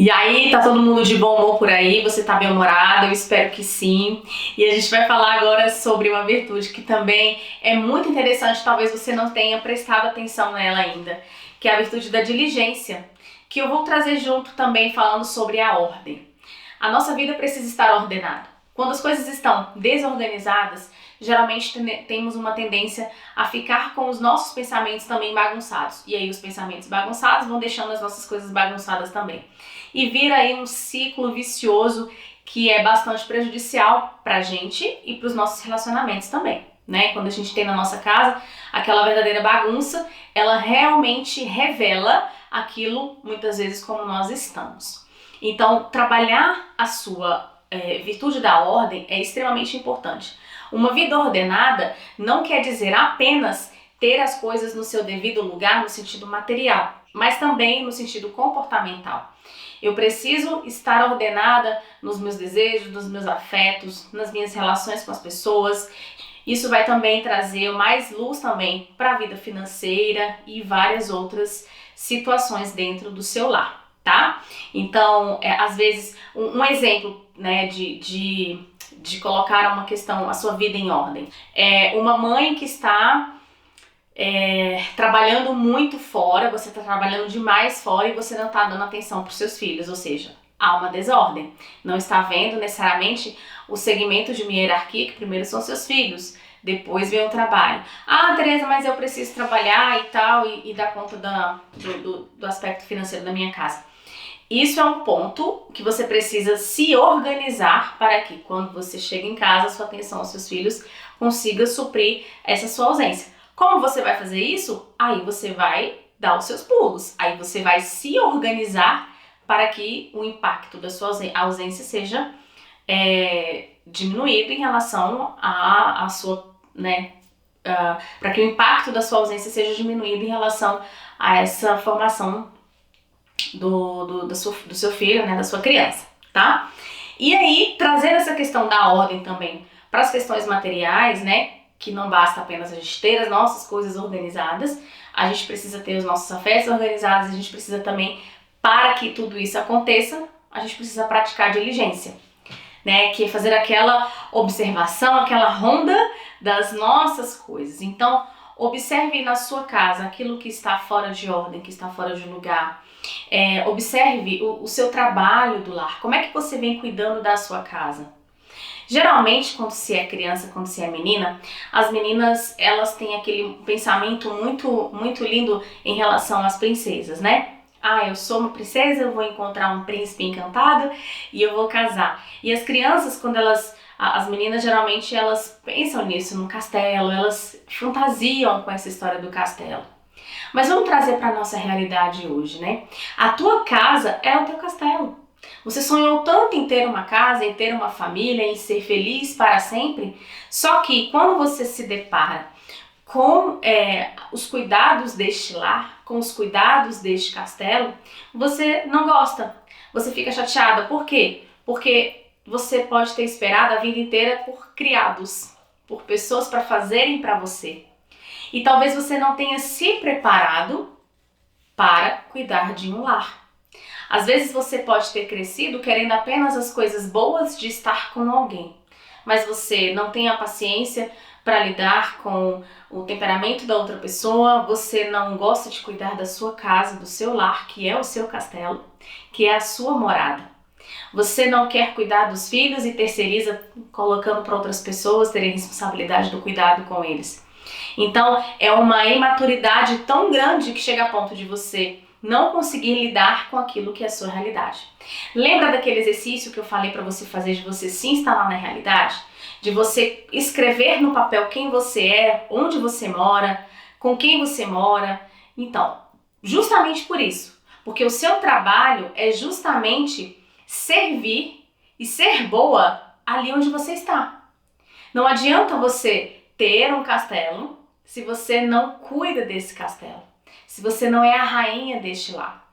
E aí, tá todo mundo de bom humor por aí? Você tá bem-humorado? Eu espero que sim. E a gente vai falar agora sobre uma virtude que também é muito interessante, talvez você não tenha prestado atenção nela ainda, que é a virtude da diligência, que eu vou trazer junto também falando sobre a ordem. A nossa vida precisa estar ordenada. Quando as coisas estão desorganizadas, geralmente temos uma tendência a ficar com os nossos pensamentos também bagunçados. E aí os pensamentos bagunçados vão deixando as nossas coisas bagunçadas também. E vira aí um ciclo vicioso que é bastante prejudicial pra gente e pros nossos relacionamentos também, né? Quando a gente tem na nossa casa aquela verdadeira bagunça, ela realmente revela aquilo, muitas vezes, como nós estamos. Então, trabalhar a sua virtude da ordem é extremamente importante. Uma vida ordenada não quer dizer apenas ter as coisas no seu devido lugar no sentido material, mas também no sentido comportamental. Eu preciso estar ordenada nos meus desejos, nos meus afetos, nas minhas relações com as pessoas. Isso vai também trazer mais luz também para a vida financeira e várias outras situações dentro do seu lar, tá? Então, às vezes, um exemplo, né, de colocar uma questão, a sua vida em ordem. É uma mãe que está trabalhando muito fora, você está trabalhando demais fora e você não está dando atenção para os seus filhos, ou seja, há uma desordem. Não está havendo necessariamente o segmento de uma hierarquia, que primeiro são seus filhos, depois vem o trabalho. Ah, Tereza, mas eu preciso trabalhar e tal, e dar conta do aspecto financeiro da minha casa. Isso é um ponto que você precisa se organizar para que quando você chega em casa, sua atenção aos seus filhos consiga suprir essa sua ausência. Como você vai fazer isso? Aí você vai dar os seus pulos, aí você vai se organizar para que o impacto da sua ausência seja diminuído em relação à sua, né, para que o impacto da sua ausência seja diminuído em relação a essa formação do seu filho, né, da sua criança, tá? E aí, trazendo essa questão da ordem também para as questões materiais, né, que não basta apenas a gente ter as nossas coisas organizadas, a gente precisa ter os nossos afetos organizados, a gente precisa também, para que tudo isso aconteça, a gente precisa praticar diligência, né, que é fazer aquela observação, aquela ronda das nossas coisas. Então, observe na sua casa aquilo que está fora de ordem, que está fora de lugar. Observe o seu trabalho do lar. Como é que você vem cuidando da sua casa? Geralmente, quando se é criança, quando se é menina, as meninas, elas têm aquele pensamento muito, muito lindo em relação às princesas, né? Ah, eu sou uma princesa, eu vou encontrar um príncipe encantado e eu vou casar. E as crianças, quando as meninas geralmente elas pensam nisso, no castelo, elas fantasiam com essa história do castelo. Mas vamos trazer para a nossa realidade hoje, né? A tua casa é o teu castelo. Você sonhou tanto em ter uma casa, em ter uma família, em ser feliz para sempre, só que quando você se depara com os cuidados deste lar, com os cuidados deste castelo, você não gosta, você fica chateada. Por quê? Porque você pode ter esperado a vida inteira por criados, por pessoas para fazerem para você. E talvez você não tenha se preparado para cuidar de um lar. Às vezes você pode ter crescido querendo apenas as coisas boas de estar com alguém, mas você não tem a paciência para lidar com o temperamento da outra pessoa, você não gosta de cuidar da sua casa, do seu lar, que é o seu castelo, que é a sua morada. Você não quer cuidar dos filhos e terceiriza colocando para outras pessoas terem responsabilidade do cuidado com eles. Então, é uma imaturidade tão grande que chega a ponto de você não conseguir lidar com aquilo que é a sua realidade. Lembra daquele exercício que eu falei para você fazer, de você se instalar na realidade? De você escrever no papel quem você é, onde você mora, com quem você mora? Então, justamente por isso, porque o seu trabalho é justamente servir e ser boa ali onde você está. Não adianta você ter um castelo se você não cuida desse castelo, se você não é a rainha deste lar.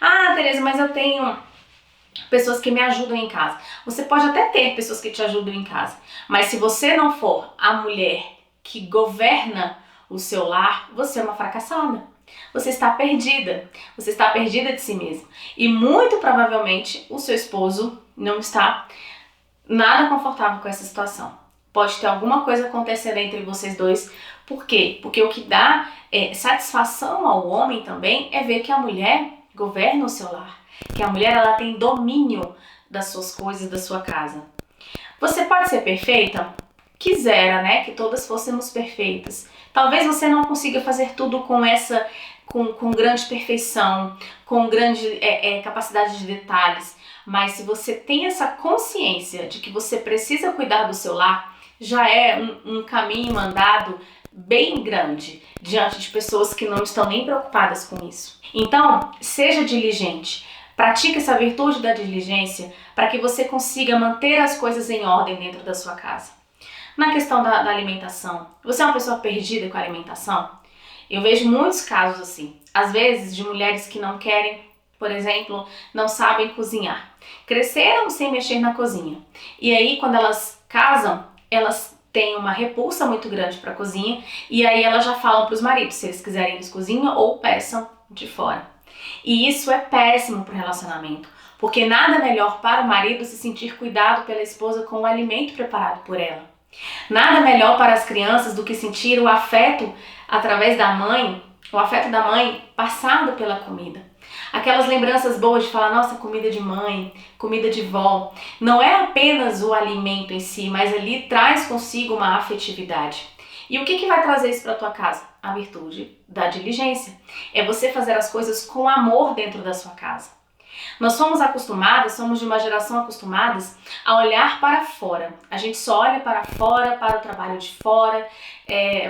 Ah, Tereza, mas eu tenho pessoas que me ajudam em casa. Você pode até ter pessoas que te ajudam em casa, mas se você não for a mulher que governa o seu lar, você é uma fracassada. Você está perdida. Você está perdida de si mesma. E muito provavelmente o seu esposo não está nada confortável com essa situação. Pode ter alguma coisa acontecendo entre vocês dois. Por quê? Porque o que dá satisfação ao homem também é ver que a mulher governa o seu lar. Que a mulher ela tem domínio das suas coisas, da sua casa. Você pode ser perfeita? Quisera, né? Que todas fôssemos perfeitas. Talvez você não consiga fazer tudo com grande perfeição, com grande capacidade de detalhes. Mas se você tem essa consciência de que você precisa cuidar do seu lar, já é um caminho andado bem grande diante de pessoas que não estão nem preocupadas com isso. Então, seja diligente. Pratique essa virtude da diligência para que você consiga manter as coisas em ordem dentro da sua casa. Na questão da alimentação, você é uma pessoa perdida com a alimentação? Eu vejo muitos casos assim. Às vezes de mulheres que não querem, por exemplo, não sabem cozinhar. Cresceram sem mexer na cozinha. E aí quando elas casam, elas têm uma repulsa muito grande para a cozinha. E aí elas já falam para os maridos se eles quiserem eles cozinham ou peçam de fora. E isso é péssimo para o relacionamento, porque nada melhor para o marido se sentir cuidado pela esposa com o alimento preparado por ela. Nada melhor para as crianças do que sentir o afeto através da mãe, o afeto da mãe passado pela comida. Aquelas lembranças boas de falar, nossa, comida de mãe, comida de vó. Não é apenas o alimento em si, mas ali traz consigo uma afetividade. E o que vai trazer isso para a tua casa? A virtude da diligência. É você fazer as coisas com amor dentro da sua casa. Nós somos de uma geração acostumadas a olhar para fora. A gente só olha para fora, para o trabalho de fora,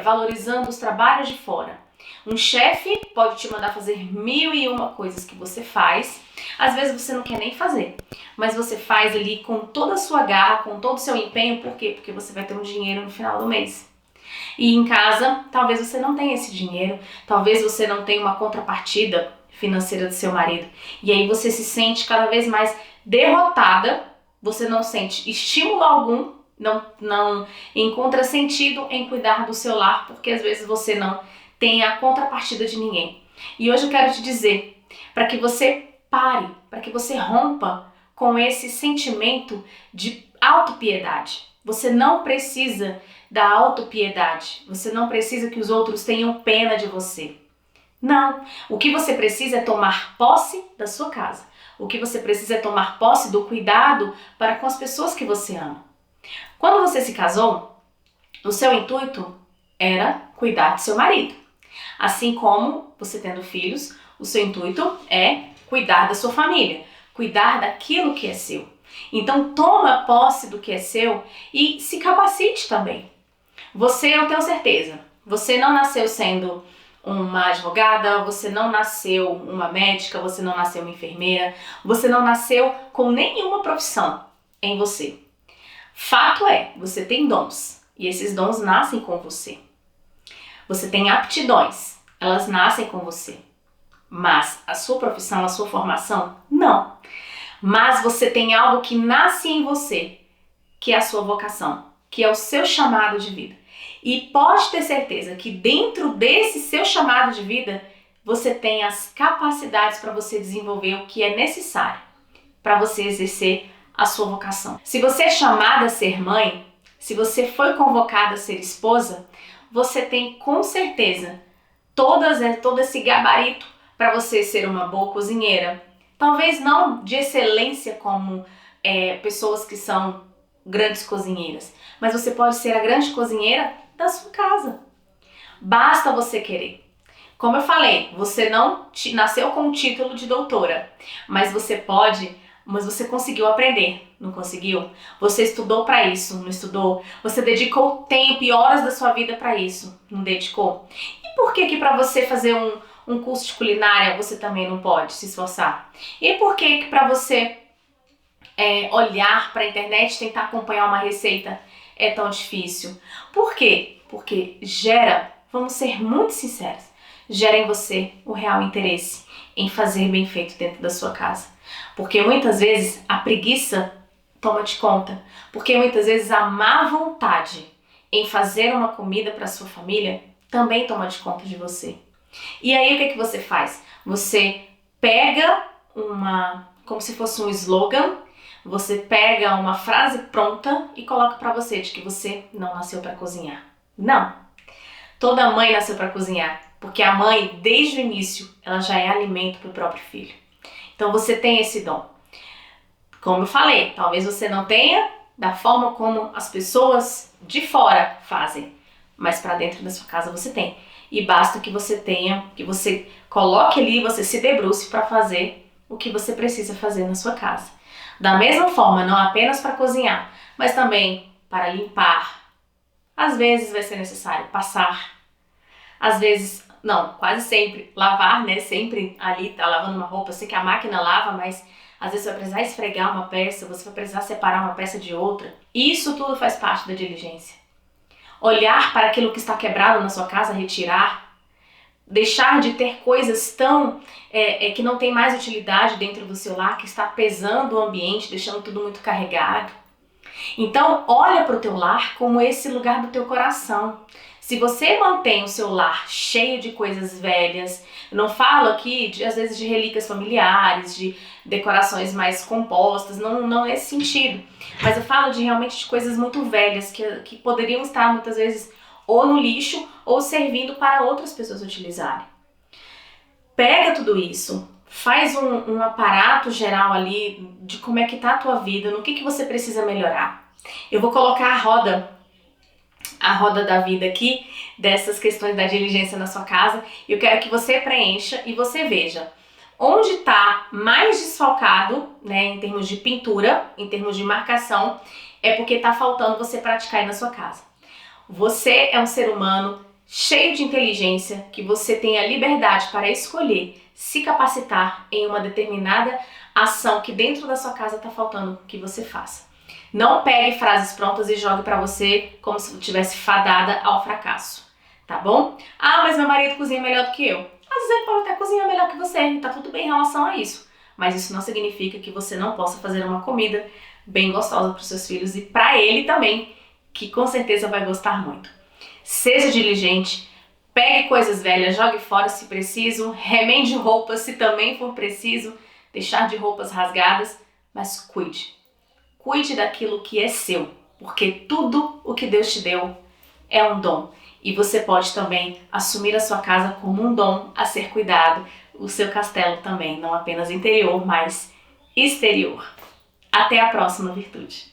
valorizando os trabalhos de fora. Um chefe pode te mandar fazer 1001 coisas que você faz. Às vezes você não quer nem fazer, mas você faz ali com toda a sua garra, com todo o seu empenho. Por quê? Porque você vai ter um dinheiro no final do mês. E em casa, talvez você não tenha esse dinheiro, talvez você não tenha uma contrapartida financeira do seu marido. E aí você se sente cada vez mais derrotada, você não sente estímulo algum, não encontra sentido em cuidar do seu lar, porque às vezes você não tem a contrapartida de ninguém. E hoje eu quero te dizer, para que você pare, para que você rompa com esse sentimento de autopiedade. Você não precisa da autopiedade. Você não precisa que os outros tenham pena de você. Não. O que você precisa é tomar posse da sua casa. O que você precisa é tomar posse do cuidado para com as pessoas que você ama. Quando você se casou, o seu intuito era cuidar do seu marido. Assim como você tendo filhos, o seu intuito é cuidar da sua família, cuidar daquilo que é seu. Então toma posse do que é seu e se capacite também. Você, eu tenho certeza, você não nasceu sendo uma advogada, você não nasceu uma médica, você não nasceu uma enfermeira, você não nasceu com nenhuma profissão em você. Fato é, você tem dons e esses dons nascem com você. Você tem aptidões, elas nascem com você. Mas a sua profissão, a sua formação, não. Mas você tem algo que nasce em você, que é a sua vocação, que é o seu chamado de vida. E pode ter certeza que dentro desse seu chamado de vida, você tem as capacidades para você desenvolver o que é necessário para você exercer a sua vocação. Se você é chamada a ser mãe, se você foi convocada a ser esposa, você tem com certeza todo esse gabarito para você ser uma boa cozinheira. Talvez não de excelência como pessoas que são grandes cozinheiras, mas você pode ser a grande cozinheira da sua casa. Basta você querer. Como eu falei, você não nasceu com o título de doutora, mas você conseguiu aprender, não conseguiu? Você estudou para isso, não estudou? Você dedicou tempo e horas da sua vida para isso, não dedicou? E por que para você fazer um curso de culinária você também não pode se esforçar? E por que para você olhar para a internet e tentar acompanhar uma receita é tão difícil? Por quê? Porque vamos ser muito sinceros, gera em você o real interesse em fazer bem feito dentro da sua casa. Porque muitas vezes a preguiça toma de conta, porque muitas vezes a má vontade em fazer uma comida para sua família também toma de conta de você. E aí o que você faz? Você pega como se fosse um slogan, você pega uma frase pronta e coloca pra você de que você não nasceu pra cozinhar. Não. Toda mãe nasceu pra cozinhar, porque a mãe, desde o início, ela já é alimento pro próprio filho. Então você tem esse dom. Como eu falei, talvez você não tenha da forma como as pessoas de fora fazem, mas pra dentro da sua casa você tem. E basta que você tenha, que você coloque ali, você se debruce para fazer o que você precisa fazer na sua casa. Da mesma forma, não apenas para cozinhar, mas também para limpar. Às vezes vai ser necessário passar. Às vezes, não, quase sempre lavar, né? Sempre ali tá lavando uma roupa, eu sei que a máquina lava, mas às vezes você vai precisar esfregar uma peça, você vai precisar separar uma peça de outra. Isso tudo faz parte da diligência. Olhar para aquilo que está quebrado na sua casa, retirar, deixar de ter coisas tão que não tem mais utilidade dentro do seu lar, que está pesando o ambiente, deixando tudo muito carregado. Então, olha para o teu lar como esse lugar do teu coração. Se você mantém o seu lar cheio de coisas velhas, eu não falo aqui às vezes de relíquias familiares, de decorações mais compostas, não nesse sentido. Mas eu falo de realmente de coisas muito velhas que poderiam estar muitas vezes ou no lixo ou servindo para outras pessoas utilizarem. Pega tudo isso, faz um aparato geral ali de como é que tá a tua vida, no que você precisa melhorar. Eu vou colocar a roda da vida aqui, dessas questões da diligência na sua casa. Eu quero que você preencha e você veja onde está mais desfalcado, né, em termos de pintura, em termos de marcação, é porque está faltando você praticar aí na sua casa. Você é um ser humano cheio de inteligência, que você tem a liberdade para escolher se capacitar em uma determinada ação que dentro da sua casa está faltando que você faça. Não pegue frases prontas e jogue para você como se estivesse fadada ao fracasso, tá bom? Ah, mas meu marido cozinha melhor do que eu. Às vezes ele pode até cozinhar melhor que você, e tá tudo bem em relação a isso. Mas isso não significa que você não possa fazer uma comida bem gostosa para os seus filhos e para ele também, que com certeza vai gostar muito. Seja diligente, pegue coisas velhas, jogue fora se preciso, remende roupas se também for preciso, deixar de roupas rasgadas, mas cuide. Cuide daquilo que é seu, porque tudo o que Deus te deu é um dom. E você pode também assumir a sua casa como um dom a ser cuidado, o seu castelo também, não apenas interior, mas exterior. Até a próxima virtude.